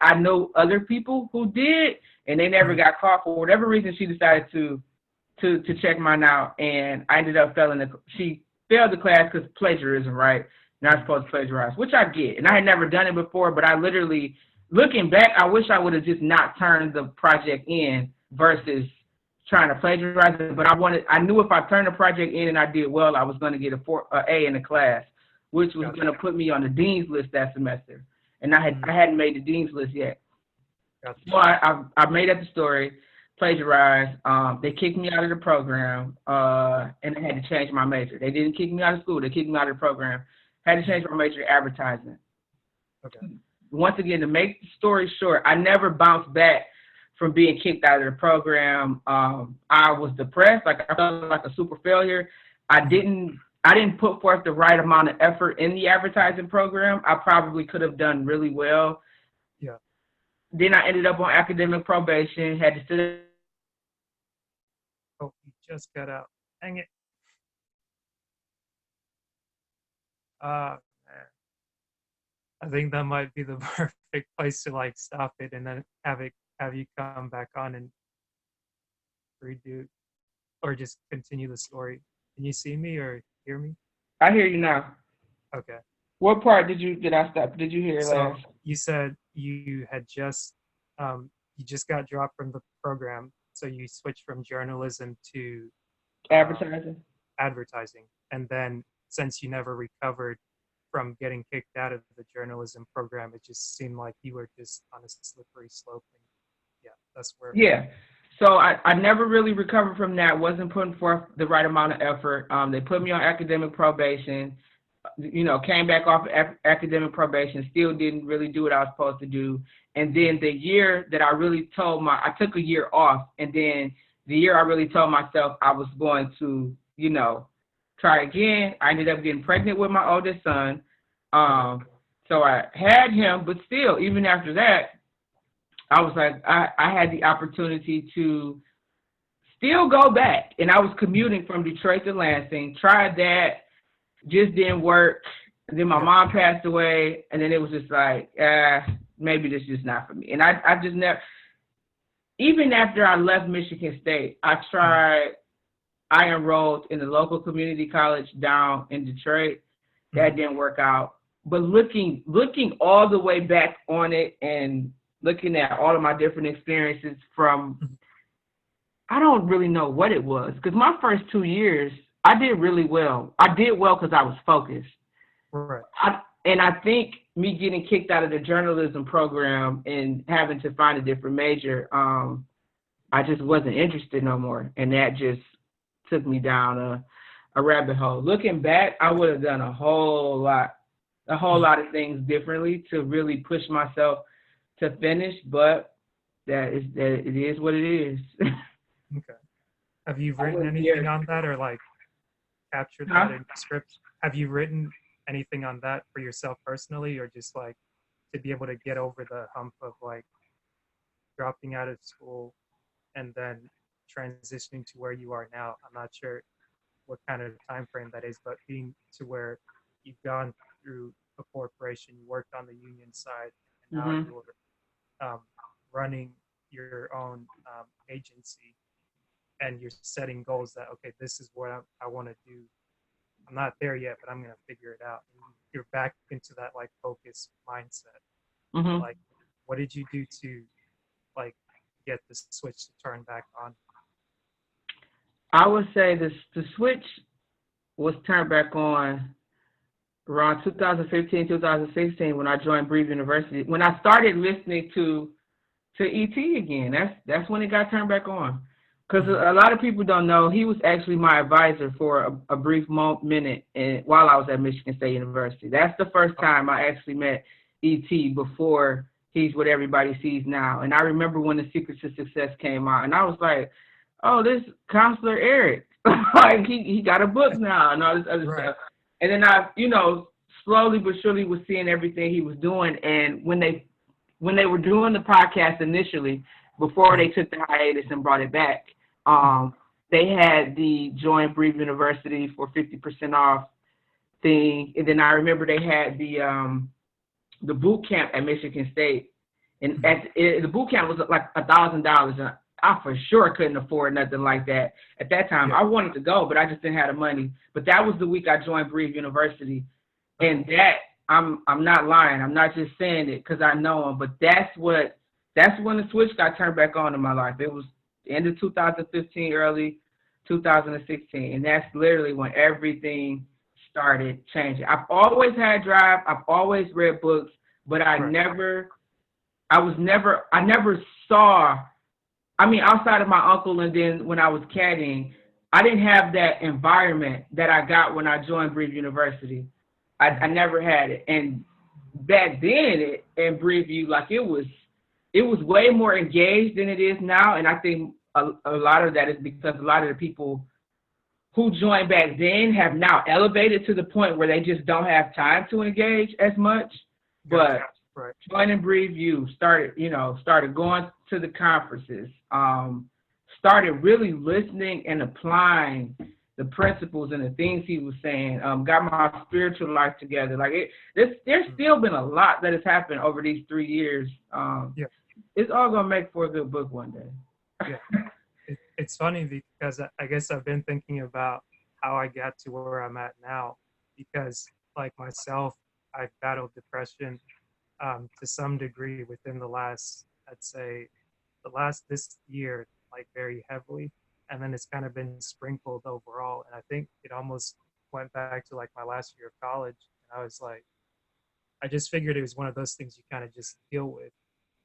I know other people who did, and they never got caught. For whatever reason, she decided to check mine out, and I ended up she failed the class because plagiarism, right? Not supposed to plagiarize, which I get. And I had never done it before, but I literally, looking back, I wish I would have just not turned the project in versus trying to plagiarize it. But I knew if I turned the project in and I did well, I was going to get an A in the class, which was going to put me on the dean's list that semester. And I hadn't made the dean's list yet. So I made up the story, plagiarized. They kicked me out of the program, and I had to change my major. They didn't kick me out of school. They kicked me out of the program. Had to change my major to advertising. Okay. Once again, to make the story short, I never bounced back from being kicked out of the program. I was depressed. Like I felt like a super failure. I didn't put forth the right amount of effort in the advertising program. I probably could have done really well. Yeah. then I ended up on academic probation, had to sit. Oh, you just got out. Dang it. Man. I think that might be the perfect place to like stop it and then have you come back on and redo or just continue the story. Can you see me or hear me? I hear you now. Okay. What part did I stop? Did you hear So last? you said you just got dropped from the program, so you switched from journalism to um, Advertising. advertising, and then since you never recovered from getting kicked out of the journalism program, it just seemed like you were just on a slippery slope. And yeah, that's where. Yeah. So I never really recovered from that. Wasn't putting forth the right amount of effort. They put me on academic probation. Came back off academic probation, still didn't really do what I was supposed to do. And then the year that I took a year off, and then the year I really told myself I was going to, try again, I ended up getting pregnant with my oldest son. So I had him, but still, even after that, I was like, I had the opportunity to still go back. And I was commuting from Detroit to Lansing, tried that, just didn't work. And then my mom passed away, and then it was just like, maybe this is just not for me. And I just never, even after I left Michigan State, I enrolled in the local community college down in Detroit. That didn't work out. But looking all the way back on it and looking at all of my different experiences from, I don't really know what it was. Because my first 2 years, I did really well. I did well because I was focused. Right. And I think me getting kicked out of the journalism program and having to find a different major, I just wasn't interested no more. And that just took me down a rabbit hole. Looking back, I would have done a whole lot of things differently to really push myself to finish, but it is what it is. Okay. Have you written anything on that or like captured that in scripts? Have you written anything on that for yourself personally, or just like to be able to get over the hump of like dropping out of school and then transitioning to where you are now? I'm not sure what kind of time frame that is, but being to where you've gone through a corporation, you worked on the union side, and now you're running your own agency, and you're setting goals that, okay, this is what I want to do. I'm not there yet, but I'm going to figure it out. And you're back into that like focus mindset. Like, what did you do to like get the switch to turn back on? I would say the switch was turned back on around 2015, 2016 when I joined Breathe University. When I started listening to ET again, that's when it got turned back on. Because a lot of people don't know, he was actually my advisor for a brief minute while I was at Michigan State University. That's the first time I actually met ET before he's what everybody sees now. And I remember when The Secret to Success came out, and I was like, oh, this Counselor Eric, like he got a book now and all this other stuff. And then I, slowly but surely was seeing everything he was doing. And when they were doing the podcast initially, before they took the hiatus and brought it back, they had the Join Breathe University for 50% off thing. And then I remember they had the boot camp at Michigan State. And the boot camp was like $1,000. And I for sure couldn't afford nothing like that at that time. I wanted to go, but I just didn't have the money. But that was the week I joined Breathe University. And that, I'm not lying. I'm not just saying it because I know him, but that's when the switch got turned back on in my life. It was the end of 2015, early 2016. And that's literally when everything started changing. I've always had drive. I've always read books, but I never saw, outside of my uncle and then when I was caddying, I didn't have that environment that I got when I joined Breathe University. I never had it. And back then in Breathe U, like it was way more engaged than it is now. And I think a lot of that is because a lot of the people who joined back then have now elevated to the point where they just don't have time to engage as much. But Right. Join and Breathe You. Started going to the conferences. Started really listening and applying the principles and the things he was saying. Got my spiritual life together. There's Mm. still been a lot that has happened over these 3 years. Yeah. It's all gonna make for a good book one day. Yeah. It's funny because I guess I've been thinking about how I got to where I'm at now because, like myself, I've battled depression to some degree within the last, I'd say, this year, like very heavily. And then it's kind of been sprinkled overall. And I think it almost went back to like my last year of college. And I was like, I just figured it was one of those things you kind of just deal with.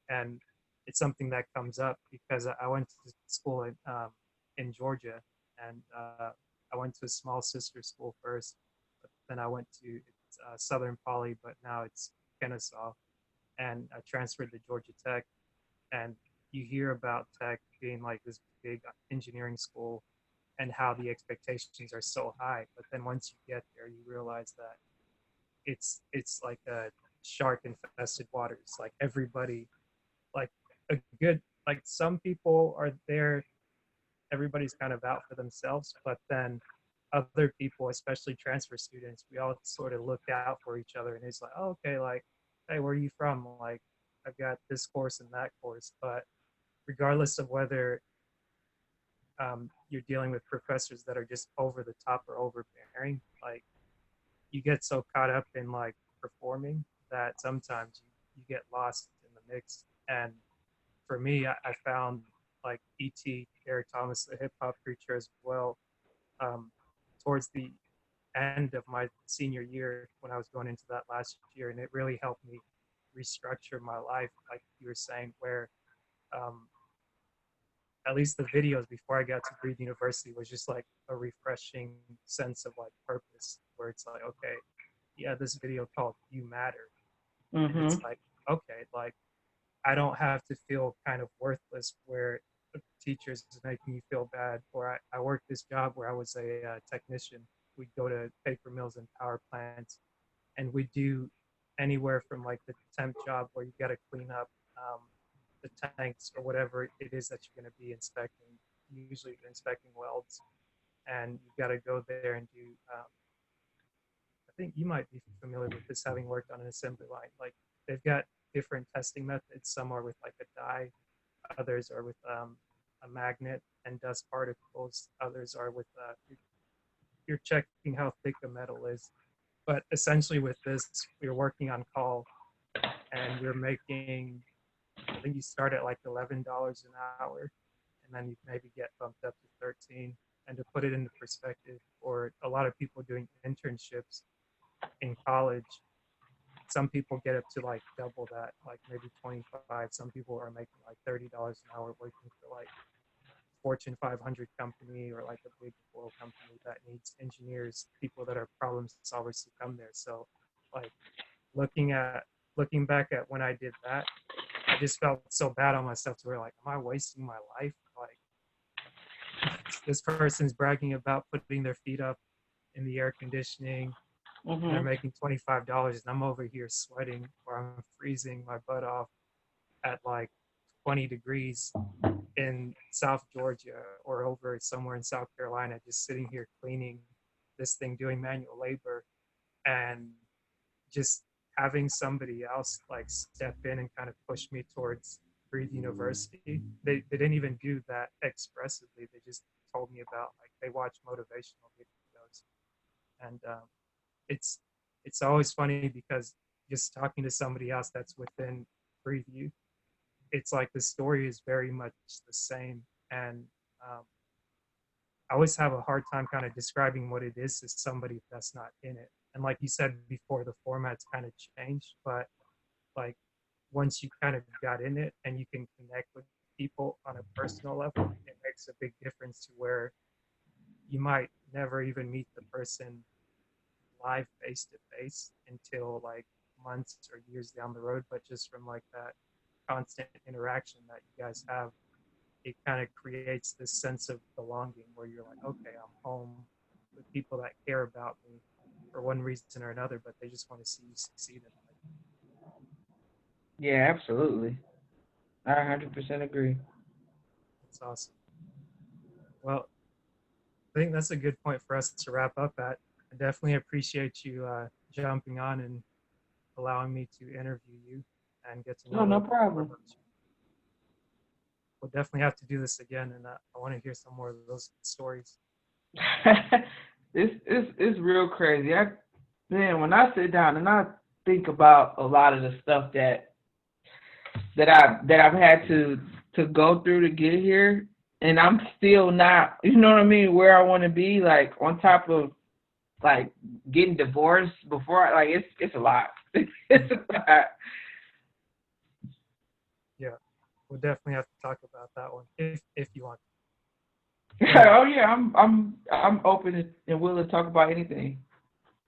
And it's something that comes up because I went to school in Georgia, and I went to a small sister school first, but then I went to Southern Poly, but now it's Kennesaw, and I transferred to Georgia Tech. And you hear about Tech being like this big engineering school and how the expectations are so high, but then once you get there, you realize that it's like a shark infested waters. Like everybody, like a good, like some people are there, everybody's kind of out for themselves, but then other people, especially transfer students, we all sort of look out for each other, and it's like, oh, okay, like, hey, where are you from? Like, I've got this course and that course. But regardless of whether you're dealing with professors that are just over the top or overbearing, like, you get so caught up in like performing that sometimes you get lost in the mix. And for me, I found like E.T. Eric Thomas, the hip hop preacher, as well, um, towards the end of my senior year when I was going into that last year, and it really helped me restructure my life, like you were saying, where um, at least the videos before I got to Breathe University was just like a refreshing sense of like purpose, where it's like, okay, yeah, this video called "You Matter," and it's Mm-hmm. like, okay, like I don't have to feel kind of worthless where the teachers is making you feel bad. Or I worked this job where I was a technician. We'd go to paper mills and power plants, and we do anywhere from like the temp job where you got to clean up the tanks or whatever it is that you're going to be inspecting. Usually you're inspecting welds, and you got to go there and do. I think you might be familiar with this, having worked on an assembly line. Like they've got different testing methods. Some are with like a dye, others are with a magnet and dust particles. Others are with you're checking how thick the metal is. But essentially, with this, you're working on call, and you're making. I think you start at like $11 an hour, and then you maybe get bumped up to 13. And to put it into perspective, for a lot of people doing internships in college, some people get up to like double that, like maybe 25. Some people are making like $30 an hour working for like Fortune 500 company or like a big oil company that needs engineers, people that are problem solvers to come there. So like looking at looking back at when I did that, I just felt so bad on myself to where like, am I wasting my life? Like this person's bragging about putting their feet up in the air conditioning, and they're Mm-hmm. making $25, and I'm over here sweating or I'm freezing my butt off at like 20 degrees in South Georgia or over somewhere in South Carolina, just sitting here cleaning this thing, doing manual labor, and just having somebody else like step in and kind of push me towards Breathe University. They didn't even do that expressively. They just told me about like they watch motivational videos, and it's it's always funny because just talking to somebody else that's within Breathe You, it's like the story is very much the same. And um, I always have a hard time kind of describing what it is to somebody that's not in it. And like you said before, the format's kind of changed, but like once you kind of got in it and you can connect with people on a personal level, it makes a big difference to where you might never even meet the person live face to face until like months or years down the road, but just from like that constant interaction that you guys have, it kind of creates this sense of belonging where you're like, okay, I'm home with people that care about me for one reason or another, but they just want to see you succeed in life. Yeah, absolutely. I 100% agree. That's awesome. Well, I think that's a good point for us to wrap up at. I definitely appreciate you jumping on and allowing me to interview you and get to know No, a no little bit more problem. about you. We'll definitely have to do this again, and I want to hear some more of those stories. It's real crazy. Man, when I sit down and I think about a lot of the stuff that I've had to go through to get here, and I'm still not, you know what I mean, where I want to be. Like on top of like getting divorced before, like it's a lot. It's a lot. Yeah, we'll definitely have to talk about that one if you want. But Oh yeah, I'm open and willing to talk about anything.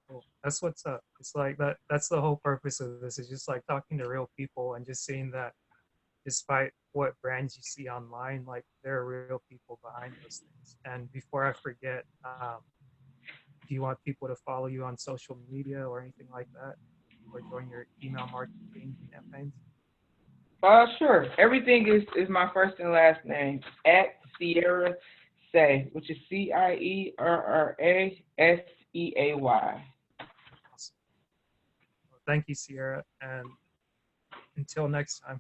cool. That's what's up. It's like that. That's the whole purpose of this. Is just like talking to real people and just seeing that despite what brands you see online, like there are real people behind those things. And before I forget, do you want people to follow you on social media or anything like that, or join your email marketing campaigns? Sure. Everything is my first and last name at Cierra Seay, which is CIERRASEAY. Awesome. Well, thank you, Sierra, and until next time.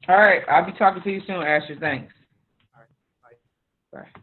All right, I'll be talking to you soon, Asher. Thanks. All right, bye. Bye.